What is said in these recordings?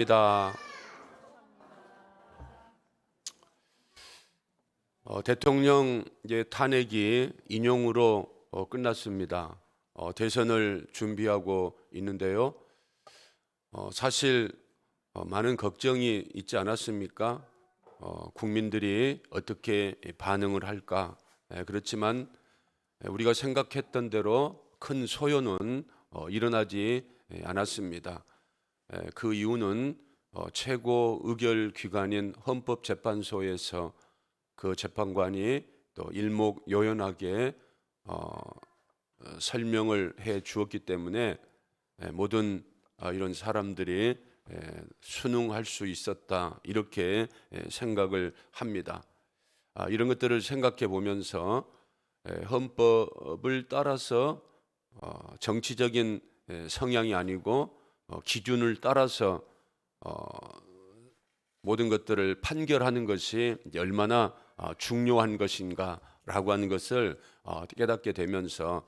입니다. 대통령 탄핵이 인용으로 끝났습니다. 대선을 준비하고 있는데요. 사실 많은 걱정이 있지 않았습니까? 국민들이 어떻게 반응을 할까? 그렇지만 우리가 생각했던 대로 큰 소요는 일어나지 않았습니다. 그 이유는 최고 의결 기관인 헌법재판소에서 그 재판관이 또 일목요연하게 설명을 해 주었기 때문에 모든 이런 사람들이 순응할 수 있었다, 이렇게 생각을 합니다. 이런 것들을 생각해 보면서 헌법을 따라서 정치적인 성향이 아니고 기준을 따라서 모든 것들을 판결하는 것이 얼마나 중요한 것인가라고 하는 것을 깨닫게 되면서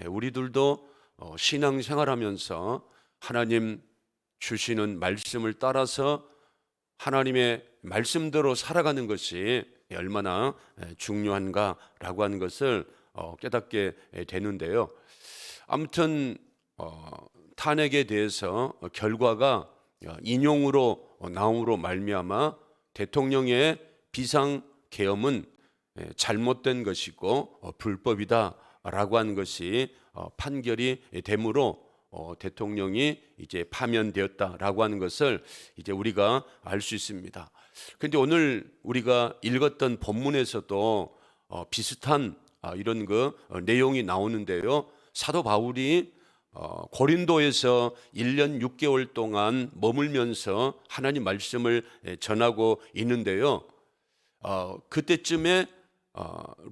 우리들도 신앙생활하면서 하나님 주시는 말씀을 따라서 하나님의 말씀대로 살아가는 것이 얼마나 중요한가라고 하는 것을 깨닫게 되는데요. 아무튼 탄핵에 대해서 결과가 인용으로 나옴으로 말미암아 대통령의 비상계엄은 잘못된 것이고 불법이다라고 하는 것이 판결이 되므로 대통령이 이제 파면되었다라고 하는 것을 이제 우리가 알 수 있습니다. 그런데 오늘 우리가 읽었던 본문에서도 비슷한 이런 내용이 나오는데요. 사도 바울이 고린도에서 1년 6개월 동안 머물면서 하나님 말씀을 전하고 있는데요. 그때쯤에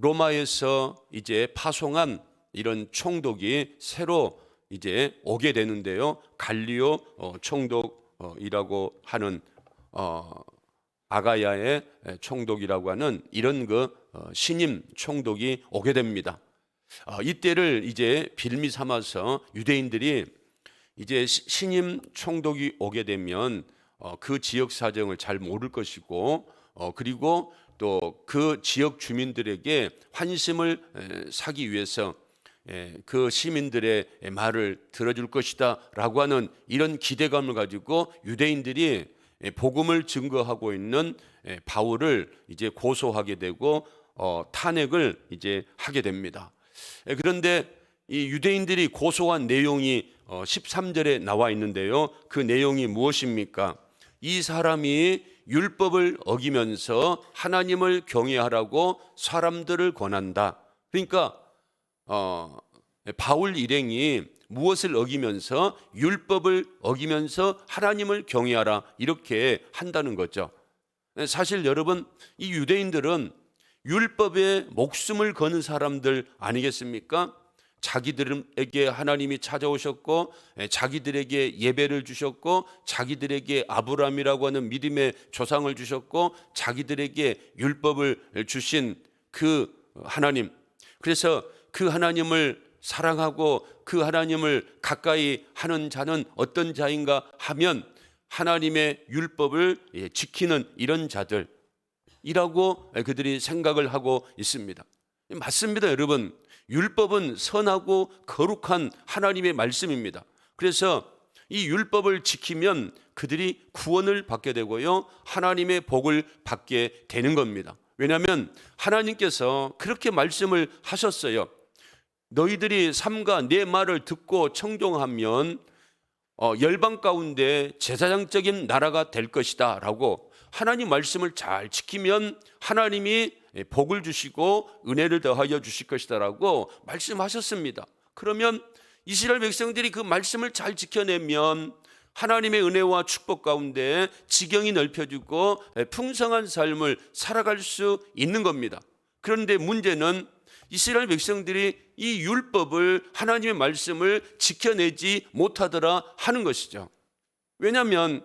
로마에서 이제 파송한 이런 총독이 새로 이제 오게 되는데요. 갈리오 총독이라고 하는 아가야의 총독이라고 하는 이런 신임 총독이 오게 됩니다. 이때를 이제 빌미 삼아서 유대인들이 이제 신임 총독이 오게 되면 그 지역 사정을 잘 모를 것이고 그리고 또 그 지역 주민들에게 환심을 사기 위해서 그 시민들의 말을 들어줄 것이다 라고 하는 이런 기대감을 가지고 유대인들이 복음을 증거하고 있는 바울을 이제 고소하게 되고 탄핵을 이제 하게 됩니다. 그런데 이 유대인들이 고소한 내용이 13절에 나와 있는데요. 그 내용이 무엇입니까? 이 사람이 율법을 어기면서 하나님을 경외하라고 사람들을 권한다. 그러니까 바울 일행이 무엇을 어기면서? 율법을 어기면서 하나님을 경외하라, 이렇게 한다는 거죠. 사실 여러분, 이 유대인들은 율법에 목숨을 거는 사람들 아니겠습니까? 자기들에게 하나님이 찾아오셨고 자기들에게 예배를 주셨고 자기들에게 아브라함이라고 하는 믿음의 조상을 주셨고 자기들에게 율법을 주신 그 하나님, 그래서 그 하나님을 사랑하고 그 하나님을 가까이 하는 자는 어떤 자인가 하면 하나님의 율법을 지키는 이런 자들이라고 그들이 생각을 하고 있습니다. 맞습니다, 여러분. 율법은 선하고 거룩한 하나님의 말씀입니다. 그래서 이 율법을 지키면 그들이 구원을 받게 되고요, 하나님의 복을 받게 되는 겁니다. 왜냐하면 하나님께서 그렇게 말씀을 하셨어요. 너희들이 삼가 내 말을 듣고 청종하면 열방 가운데 제사장적인 나라가 될 것이다 라고, 하나님 말씀을 잘 지키면 하나님이 복을 주시고 은혜를 더하여 주실 것이다 라고 말씀하셨습니다. 그러면 이스라엘 백성들이 그 말씀을 잘 지켜내면 하나님의 은혜와 축복 가운데 지경이 넓혀지고 풍성한 삶을 살아갈 수 있는 겁니다. 그런데 문제는 이스라엘 백성들이 이 율법을, 하나님의 말씀을 지켜내지 못하더라 하는 것이죠. 왜냐하면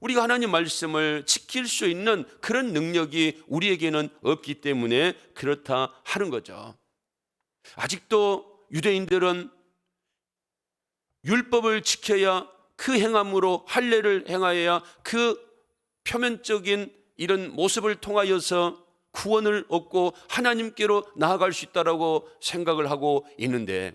우리가 하나님 말씀을 지킬 수 있는 그런 능력이 우리에게는 없기 때문에 그렇다 하는 거죠. 아직도 유대인들은 율법을 지켜야 그 행함으로 할례를 행하여야 그 표면적인 이런 모습을 통하여서 구원을 얻고 하나님께로 나아갈 수 있다라고 생각을 하고 있는데,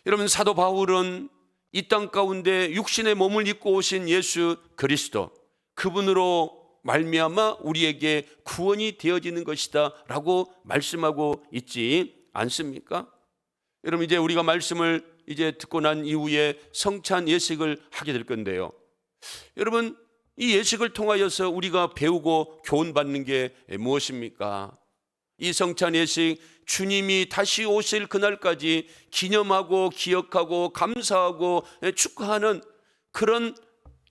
여러분, 사도 바울은 이 땅 가운데 육신의 몸을 입고 오신 예수 그리스도, 그분으로 말미암아 우리에게 구원이 되어지는 것이다 라고 말씀하고 있지 않습니까? 여러분, 이제 우리가 말씀을 이제 듣고 난 이후에 성찬 예식을 하게 될 건데요, 여러분, 이 예식을 통하여서 우리가 배우고 교훈받는 게 무엇입니까? 이 성찬 예식, 주님이 다시 오실 그날까지 기념하고 기억하고 감사하고 축하하는 그런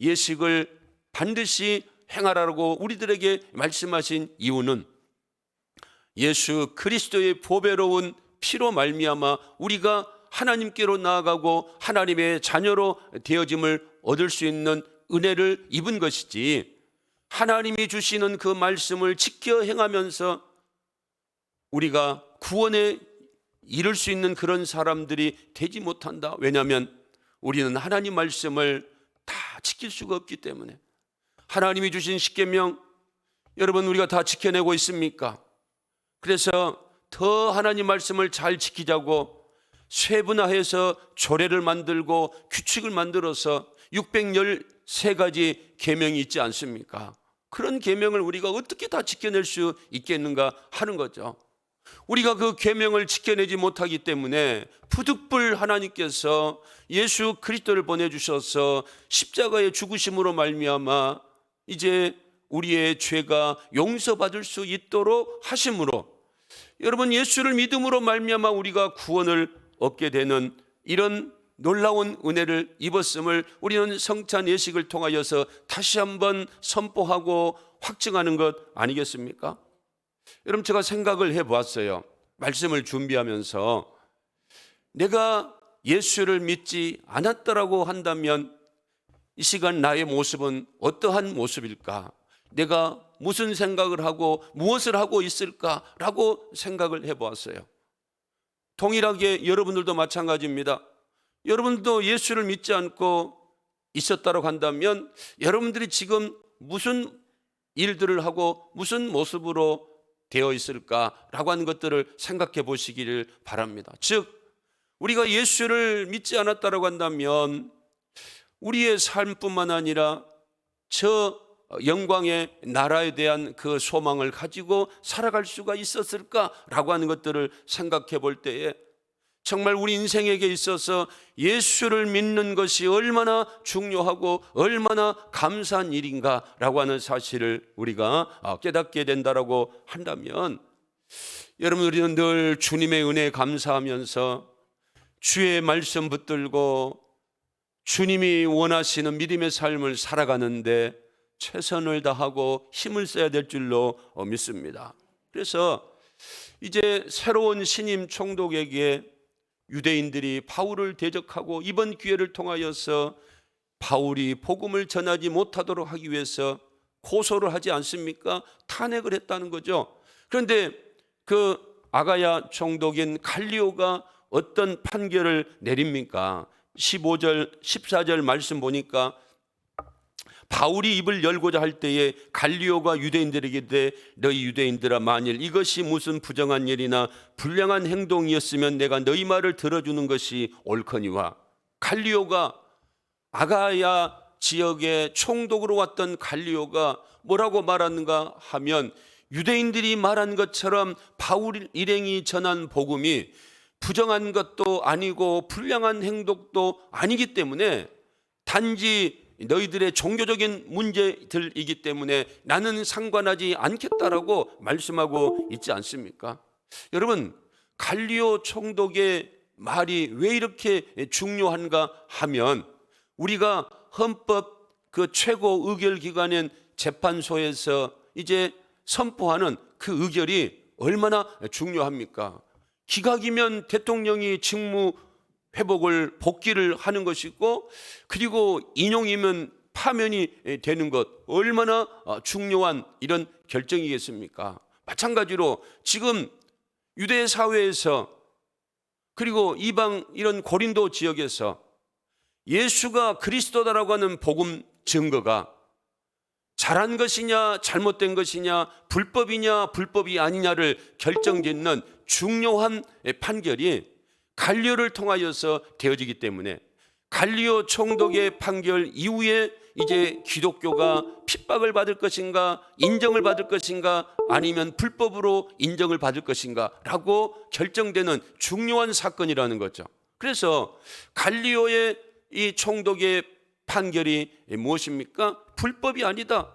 예식을 반드시 행하라고 우리들에게 말씀하신 이유는 예수 그리스도의 보배로운 피로 말미암아 우리가 하나님께로 나아가고 하나님의 자녀로 되어짐을 얻을 수 있는 은혜를 입은 것이지, 하나님이 주시는 그 말씀을 지켜 행하면서 우리가 구원에 이를 수 있는 그런 사람들이 되지 못한다. 왜냐하면 우리는 하나님 말씀을 다 지킬 수가 없기 때문에. 하나님이 주신 십계명, 여러분, 우리가 다 지켜내고 있습니까? 그래서 더 하나님 말씀을 잘 지키자고 세분화해서 조례를 만들고 규칙을 만들어서 613가지 계명이 있지 않습니까? 그런 계명을 우리가 어떻게 다 지켜낼 수 있겠는가 하는 거죠. 우리가 그 계명을 지켜내지 못하기 때문에 부득불 하나님께서 예수 그리스도를 보내주셔서 십자가의 죽으심으로 말미암아 이제 우리의 죄가 용서받을 수 있도록 하심으로, 여러분, 예수를 믿음으로 말미암아 우리가 구원을 얻게 되는 이런 놀라운 은혜를 입었음을 우리는 성찬 예식을 통하여서 다시 한번 선포하고 확증하는 것 아니겠습니까? 여러분, 제가 생각을 해보았어요. 말씀을 준비하면서 내가 예수를 믿지 않았더라고 한다면 이 시간 나의 모습은 어떠한 모습일까? 내가 무슨 생각을 하고 무엇을 하고 있을까라고 생각을 해보았어요. 동일하게 여러분들도 마찬가지입니다. 여러분도 예수를 믿지 않고 있었다고 한다면 여러분들이 지금 무슨 일들을 하고 무슨 모습으로 되어 있을까라고 하는 것들을 생각해 보시기를 바랍니다. 즉, 우리가 예수를 믿지 않았다고 한다면 우리의 삶뿐만 아니라 저 영광의 나라에 대한 그 소망을 가지고 살아갈 수가 있었을까라고 하는 것들을 생각해 볼 때에 정말 우리 인생에게 있어서 예수를 믿는 것이 얼마나 중요하고 얼마나 감사한 일인가라고 하는 사실을 우리가 깨닫게 된다라고 한다면, 여러분, 우리는 늘 주님의 은혜에 감사하면서 주의 말씀 붙들고 주님이 원하시는 믿음의 삶을 살아가는데 최선을 다하고 힘을 써야 될 줄로 믿습니다. 그래서 이제 새로운 신임 총독에게 유대인들이 바울을 대적하고 이번 기회를 통하여서 바울이 복음을 전하지 못하도록 하기 위해서 고소를 하지 않습니까? 탄핵을 했다는 거죠. 그런데 그 아가야 총독인 갈리오가 어떤 판결을 내립니까? 15절 14절 말씀 보니까 바울이 입을 열고자 할 때에 갈리오가 유대인들에게 이르되 너희 유대인들아, 만일 이것이 무슨 부정한 일이나 불량한 행동이었으면 내가 너희 말을 들어주는 것이 옳거니와. 갈리오가, 아가야 지역의 총독으로 왔던 갈리오가 뭐라고 말하는가 하면, 유대인들이 말한 것처럼 바울 일행이 전한 복음이 부정한 것도 아니고 불량한 행동도 아니기 때문에 단지 너희들의 종교적인 문제들이기 때문에 나는 상관하지 않겠다라고 말씀하고 있지 않습니까? 여러분, 갈리오 총독의 말이 왜 이렇게 중요한가 하면, 우리가 헌법 그 최고 의결 기관인 재판소에서 이제 선포하는 그 의결이 얼마나 중요합니까? 기각이면 대통령이 직무 회복을 복귀를 하는 것이고, 그리고 인용이면 파면이 되는 것, 얼마나 중요한 이런 결정이겠습니까? 마찬가지로 지금 유대 사회에서, 그리고 이방 이런 고린도 지역에서 예수가 그리스도다라고 하는 복음 증거가 잘한 것이냐 잘못된 것이냐 불법이냐 불법이 아니냐를 결정짓는 중요한 판결이 갈리오를 통하여서 되어지기 때문에 갈리오 총독의 판결 이후에 이제 기독교가 핍박을 받을 것인가 인정을 받을 것인가 아니면 불법으로 인정을 받을 것인가 라고 결정되는 중요한 사건이라는 거죠. 그래서 갈리오의 이 총독의 판결이 무엇입니까? 불법이 아니다.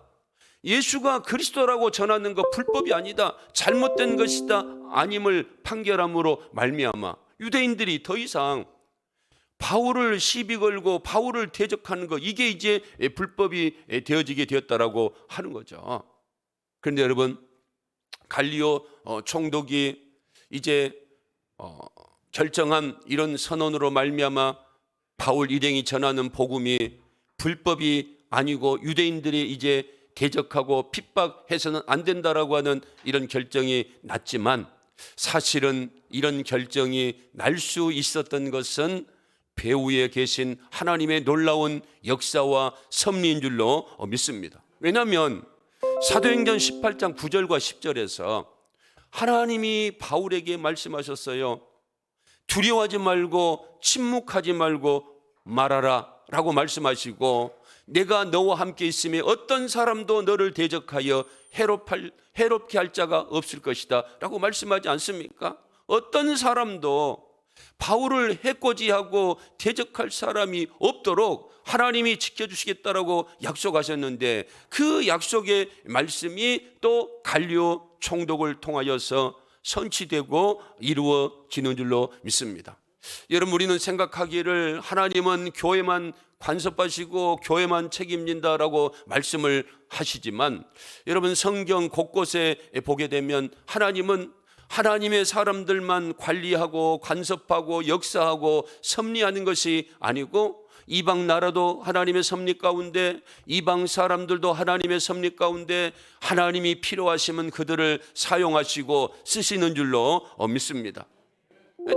예수가 그리스도라고 전하는 거 불법이 아니다. 잘못된 것이다. 아님을 판결함으로 말미암아 유대인들이 더 이상 바울을 시비 걸고 바울을 대적하는 거 이게 이제 불법이 되어지게 되었다라고 하는 거죠. 그런데 여러분 갈리오 총독이 이제 결정한 이런 선언으로 말미암아 바울 일행이 전하는 복음이 불법이 아니고 유대인들이 이제 대적하고 핍박해서는 안 된다라고 하는 이런 결정이 났지만 사실은 이런 결정이 날 수 있었던 것은 배후에 계신 하나님의 놀라운 역사와 섭리인 줄로 믿습니다. 왜냐하면 사도행전 18장 9절과 10절에서 하나님이 바울에게 말씀하셨어요. 두려워하지 말고 침묵하지 말고 말하라 라고 말씀하시고 내가 너와 함께 있으며 어떤 사람도 너를 대적하여 해롭게 할 자가 없을 것이다 라고 말씀하지 않습니까? 어떤 사람도 바울을 해코지하고 대적할 사람이 없도록 하나님이 지켜주시겠다라고 약속하셨는데 그 약속의 말씀이 또 갈리오 총독을 통하여서 선취되고 이루어지는 줄로 믿습니다. 여러분 우리는 생각하기를 하나님은 교회만 간섭하시고 교회만 책임진다라고 말씀을 하시지만 여러분 성경 곳곳에 보게 되면 하나님은 하나님의 사람들만 관리하고 간섭하고 역사하고 섭리하는 것이 아니고 이방 나라도 하나님의 섭리 가운데 이방 사람들도 하나님의 섭리 가운데 하나님이 필요하시면 그들을 사용하시고 쓰시는 줄로 믿습니다.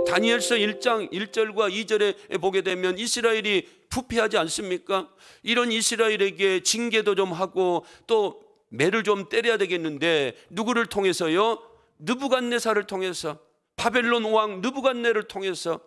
다니엘서 1장 1절과 2절에 보게 되면 이스라엘이 부패하지 않습니까? 이런 이스라엘에게 징계도 좀 하고 또 매를 좀 때려야 되겠는데 누구를 통해서요? 느부갓네살을 통해서 바벨론 왕 느부갓네를 통해서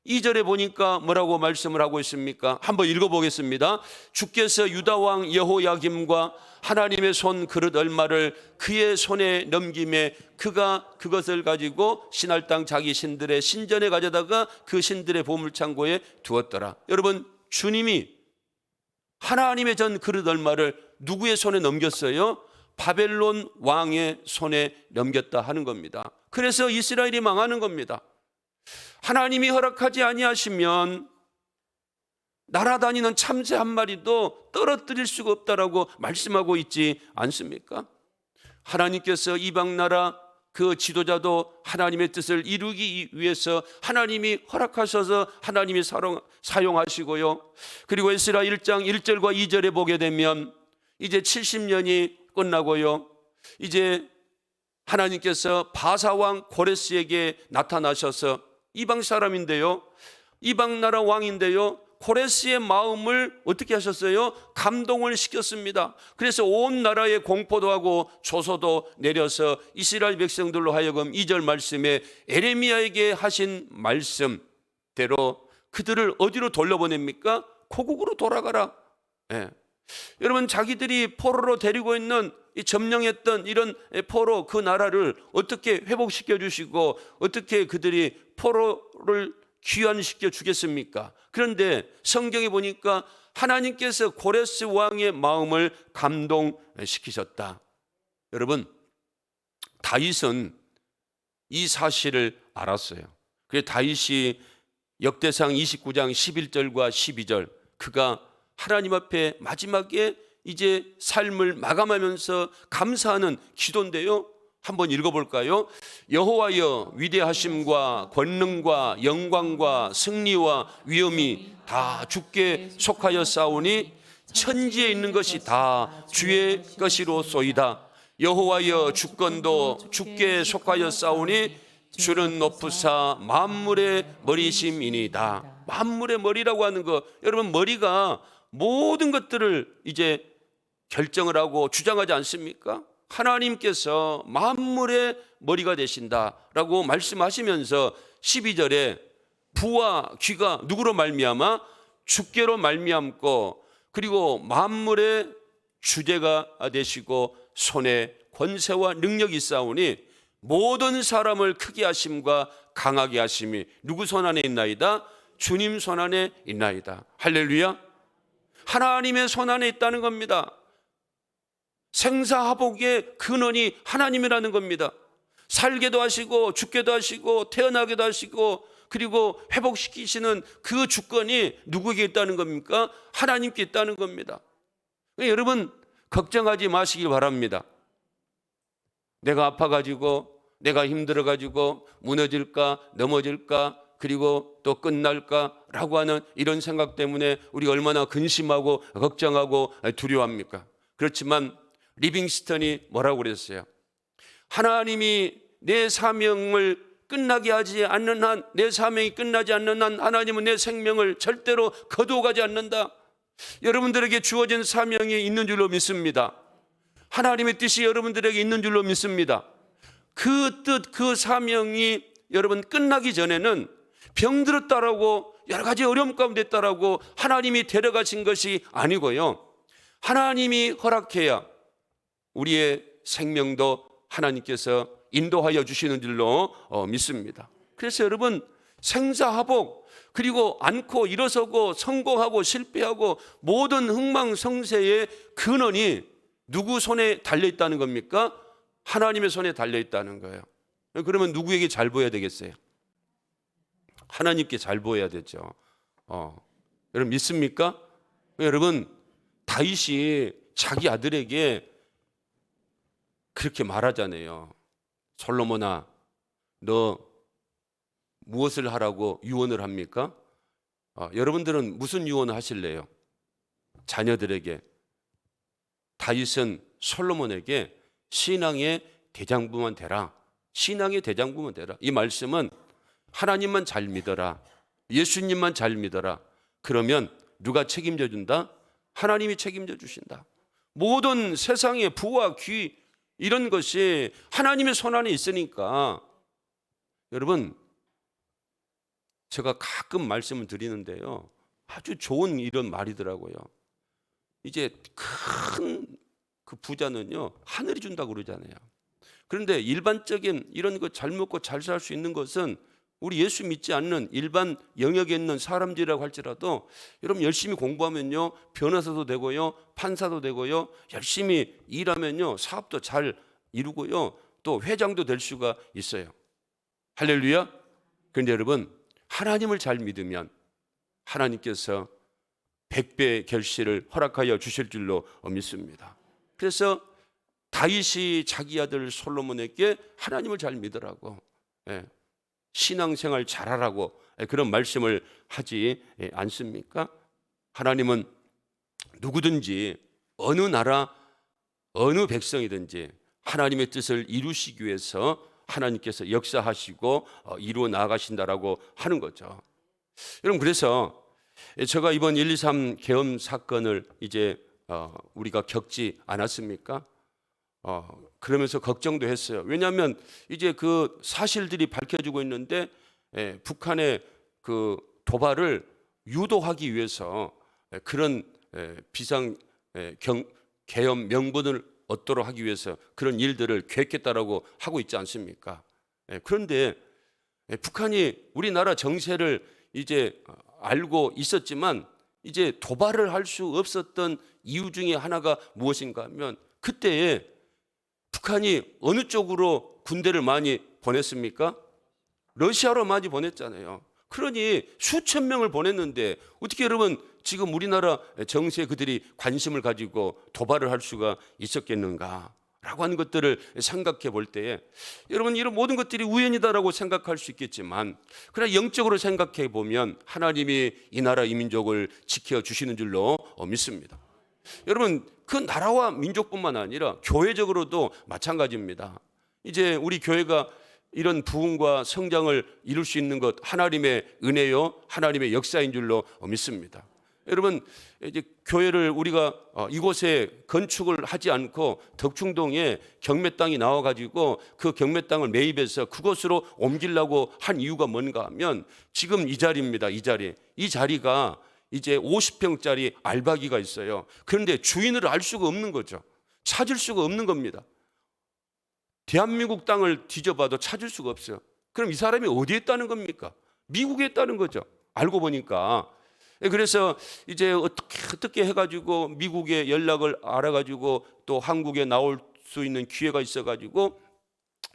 2절에 보니까 뭐라고 말씀을 하고 있습니까? 한번 읽어보겠습니다. 주께서 유다 왕 여호야김과 하나님의 손 그릇 얼마를 그의 손에 넘김에 그가 그것을 가지고 신할 땅 자기 신들의 신전에 가져다가 그 신들의 보물창고에 두었더라. 여러분 주님이 하나님의 전 그릇 얼마를 누구의 손에 넘겼어요? 바벨론 왕의 손에 넘겼다 하는 겁니다. 그래서 이스라엘이 망하는 겁니다. 하나님이 허락하지 아니하시면 날아다니는 참새 한 마리도 떨어뜨릴 수가 없다라고 말씀하고 있지 않습니까? 하나님께서 이방 나라 그 지도자도 하나님의 뜻을 이루기 위해서 하나님이 허락하셔서 하나님이 사용하시고요. 그리고 에스라 1장 1절과 2절에 보게 되면 이제 70년이 끝나고요. 이제 하나님께서 바사왕 고레스에게 나타나셔서 이방 사람인데요. 이방 나라 왕인데요. 고레스의 마음을 어떻게 하셨어요? 감동을 시켰습니다. 그래서 온 나라에 공포도 하고 조소도 내려서 이스라엘 백성들로 하여금 2절 말씀에 에레미야에게 하신 말씀대로 그들을 어디로 돌려보냅니까? 고국으로 돌아가라. 예. 여러분 자기들이 포로로 데리고 있는 이 점령했던 이런 포로 그 나라를 어떻게 회복시켜 주시고 어떻게 그들이 포로를 귀환시켜 주겠습니까? 그런데 성경에 보니까 하나님께서 고레스 왕의 마음을 감동시키셨다. 여러분 다윗은 이 사실을 알았어요. 그래서 다윗이 역대상 29장 11절과 12절 그가 하나님 앞에 마지막에 이제 삶을 마감하면서 감사하는 기도인데요. 한번 읽어볼까요? 여호와여 위대하심과 권능과 영광과 승리와 위엄이 다 주께 속하여 싸우니 천지에 있는 것이 다 주의 것이로소이다. 여호와여 주권도 주께 속하여 싸우니 주는 높으사 만물의 머리심이니이다. 만물의 머리라고 하는 거, 여러분, 머리가 모든 것들을 이제 결정을 하고 주장하지 않습니까? 하나님께서 만물의 머리가 되신다라고 말씀하시면서 12절에 부와 귀가 누구로 말미암아? 주께로 말미암고, 그리고 만물의 주제가 되시고 손에 권세와 능력이 있사오니 모든 사람을 크게 하심과 강하게 하심이 누구 손 안에 있나이다? 주님 손 안에 있나이다. 할렐루야. 하나님의 손 안에 있다는 겁니다. 생사화복의 근원이 하나님이라는 겁니다. 살게도 하시고 죽게도 하시고 태어나게도 하시고 그리고 회복시키시는 그 주권이 누구에게 있다는 겁니까? 하나님께 있다는 겁니다. 여러분, 걱정하지 마시길 바랍니다. 내가 아파가지고, 내가 힘들어가지고 무너질까, 넘어질까, 그리고 또 끝날까라고 하는 이런 생각 때문에 우리가 얼마나 근심하고 걱정하고 두려워합니까? 그렇지만 리빙스턴이 뭐라고 그랬어요? 하나님이 내 사명을 끝나게 하지 않는 한, 내 사명이 끝나지 않는 한 하나님은 내 생명을 절대로 거두어가지 않는다. 여러분들에게 주어진 사명이 있는 줄로 믿습니다. 하나님의 뜻이 여러분들에게 있는 줄로 믿습니다. 그 뜻, 그 사명이 여러분 끝나기 전에는 병들었다라고 여러 가지 어려움 가운데 있다라고 하나님이 데려가신 것이 아니고요, 하나님이 허락해야 우리의 생명도 하나님께서 인도하여 주시는 줄로 믿습니다. 그래서 여러분, 생사화복, 그리고 앉고 일어서고 성공하고 실패하고 모든 흥망성쇠의 근원이 누구 손에 달려있다는 겁니까? 하나님의 손에 달려있다는 거예요. 그러면 누구에게 잘 보여야 되겠어요? 하나님께 잘 보여야 되죠. 여러분 믿습니까? 여러분, 다윗이 자기 아들에게 그렇게 말하잖아요. 솔로몬아, 너 무엇을 하라고 유언을 합니까? 여러분들은 무슨 유언을 하실래요? 자녀들에게. 다윗은 솔로몬에게 신앙의 대장부만 되라. 신앙의 대장부만 되라. 이 말씀은 하나님만 잘 믿어라. 예수님만 잘 믿어라. 그러면 누가 책임져 준다? 하나님이 책임져 주신다. 모든 세상의 부와 귀, 이런 것이 하나님의 손 안에 있으니까. 여러분, 제가 가끔 말씀을 드리는데요, 아주 좋은 이런 말이더라고요. 이제 큰 그 부자는요, 하늘이 준다고 그러잖아요. 그런데 일반적인 이런 거 잘 먹고 잘 살 수 있는 것은 우리 예수 믿지 않는 일반 영역에 있는 사람들이라고 할지라도, 여러분 열심히 공부하면요, 변호사도 되고요, 판사도 되고요, 열심히 일하면요, 사업도 잘 이루고요, 또 회장도 될 수가 있어요. 할렐루야. 그런데 여러분, 하나님을 잘 믿으면 하나님께서 100배의 결실을 허락하여 주실 줄로 믿습니다. 그래서 다윗이 자기 아들 솔로몬에게 하나님을 잘 믿으라고, 신앙생활 잘하라고 그런 말씀을 하지 않습니까? 하나님은 누구든지 어느 나라 어느 백성이든지 하나님의 뜻을 이루시기 위해서 하나님께서 역사하시고 이루어 나아가신다라고 하는 거죠. 여러분, 그래서 제가 이번 123 계엄 사건을 이제 우리가 겪지 않았습니까? 그러면서 걱정도 했어요. 왜냐하면 이제 그 사실들이 밝혀지고 있는데, 북한의 그 도발을 유도하기 위해서 그런 비상 계엄 명분을 얻도록 하기 위해서 그런 일들을 계획했다라고 하고 있지 않습니까? 그런데 북한이 우리나라 정세를 이제 알고 있었지만, 이제 도발을 할 수 없었던 이유 중에 하나가 무엇인가 하면, 그때에 북한이 어느 쪽으로 군대를 많이 보냈습니까? 러시아로 많이 보냈잖아요. 그러니 수천 명을 보냈는데 어떻게 여러분 지금 우리나라 정세에 그들이 관심을 가지고 도발을 할 수가 있었겠는가 라고 하는 것들을 생각해 볼 때에, 여러분 이런 모든 것들이 우연이다라고 생각할 수 있겠지만, 그러나 영적으로 생각해 보면 하나님이 이 나라 이 민족을 지켜주시는 줄로 믿습니다. 여러분, 그 나라와 민족뿐만 아니라 교회적으로도 마찬가지입니다. 이제 우리 교회가 이런 부흥과 성장을 이룰 수 있는 것 하나님의 은혜요, 하나님의 역사인 줄로 믿습니다. 여러분, 이제 교회를 우리가 이곳에 건축을 하지 않고 덕충동에 경매 땅이 나와 가지고 그 경매 땅을 매입해서 그곳으로 옮기려고 한 이유가 뭔가 하면 지금 이 자리입니다. 이 자리가 이제 50평짜리 알박이가 있어요. 그런데 주인을 알 수가 없는 거죠. 찾을 수가 없는 겁니다. 대한민국 땅을 뒤져봐도 찾을 수가 없어요. 그럼 이 사람이 어디에 있다는 겁니까? 미국에 있다는 거죠. 알고 보니까. 그래서 이제 어떻게 해가지고 미국에 연락을 알아가지고 또 한국에 나올 수 있는 기회가 있어가지고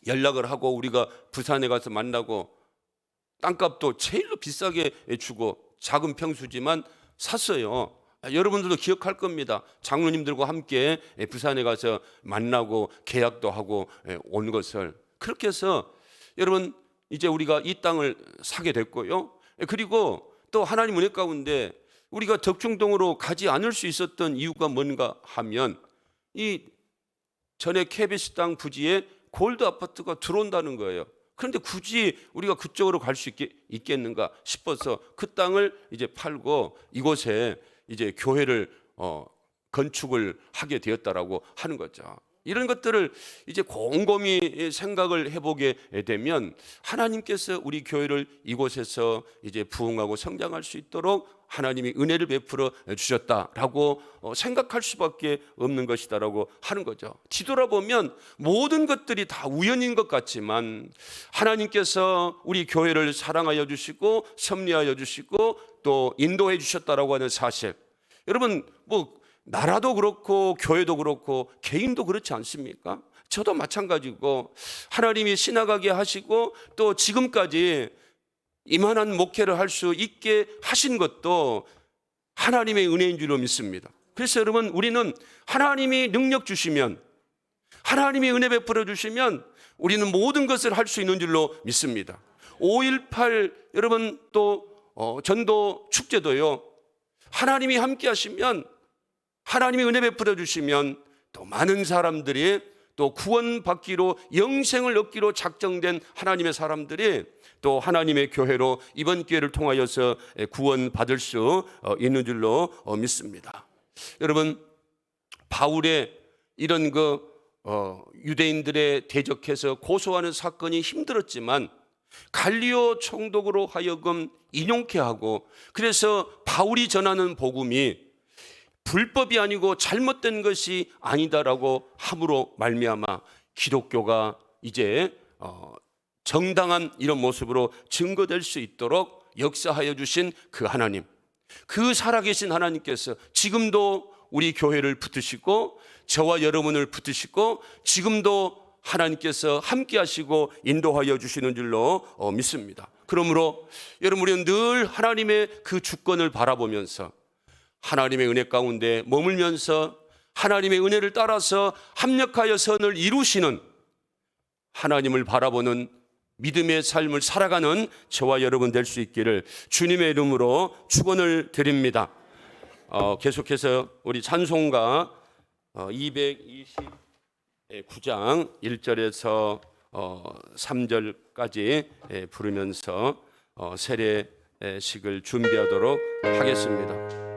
연락을 하고 우리가 부산에 가서 만나고 땅값도 제일로 비싸게 주고 작은 평수지만 샀어요. 여러분들도 기억할 겁니다. 장로님들과 함께 부산에 가서 만나고 계약도 하고 온 것을. 그렇게 해서 여러분 이제 우리가 이 땅을 사게 됐고요. 그리고 또 하나님 은혜 가운데 우리가 덕충동으로 가지 않을 수 있었던 이유가 뭔가 하면 이 전에 KBS 땅 부지에 골드 아파트가 들어온다는 거예요. 그런데 굳이 우리가 그쪽으로 갈 수 있겠는가 싶어서 그 땅을 이제 팔고 이곳에 이제 교회를 건축을 하게 되었다라고 하는 거죠. 이런 것들을 이제 곰곰이 생각을 해보게 되면 하나님께서 우리 교회를 이곳에서 이제 부흥하고 성장할 수 있도록 하나님이 은혜를 베풀어 주셨다라고 생각할 수밖에 없는 것이다라고 하는 거죠. 뒤돌아보면 모든 것들이 다 우연인 것 같지만 하나님께서 우리 교회를 사랑하여 주시고 섭리하여 주시고 또 인도해 주셨다라고 하는 사실, 여러분 나라도 그렇고 교회도 그렇고 개인도 그렇지 않습니까? 저도 마찬가지고 하나님이 지나가게 하시고 또 지금까지 이만한 목회를 할 수 있게 하신 것도 하나님의 은혜인 줄로 믿습니다. 그래서 여러분 우리는 하나님이 능력 주시면, 하나님이 은혜 베풀어 주시면 우리는 모든 것을 할 수 있는 줄로 믿습니다. 5.18 여러분 또 전도 축제도요, 하나님이 함께 하시면, 하나님이 은혜 베풀어 주시면 또 많은 사람들이 또 구원받기로 영생을 얻기로 작정된 하나님의 사람들이 또 하나님의 교회로 이번 기회를 통하여서 구원받을 수 있는 줄로 믿습니다. 여러분, 바울의 이런 유대인들의 대적해서 고소하는 사건이 힘들었지만 갈리오 총독으로 하여금 인용케 하고, 그래서 바울이 전하는 복음이 불법이 아니고 잘못된 것이 아니다라고 함으로 말미암아 기독교가 이제 정당한 이런 모습으로 증거될 수 있도록 역사하여 주신 그 하나님, 그 살아계신 하나님께서 지금도 우리 교회를 붙드시고 저와 여러분을 붙드시고 지금도 하나님께서 함께 하시고 인도하여 주시는 줄로 믿습니다. 그러므로 여러분 우리는 늘 하나님의 그 주권을 바라보면서 하나님의 은혜 가운데 머물면서 하나님의 은혜를 따라서 합력하여 선을 이루시는 하나님을 바라보는 믿음의 삶을 살아가는 저와 여러분 될 수 있기를 주님의 이름으로 축원을 드립니다. 계속해서 우리 찬송가 229장 1절에서 3절까지 부르면서 세례식을 준비하도록 하겠습니다.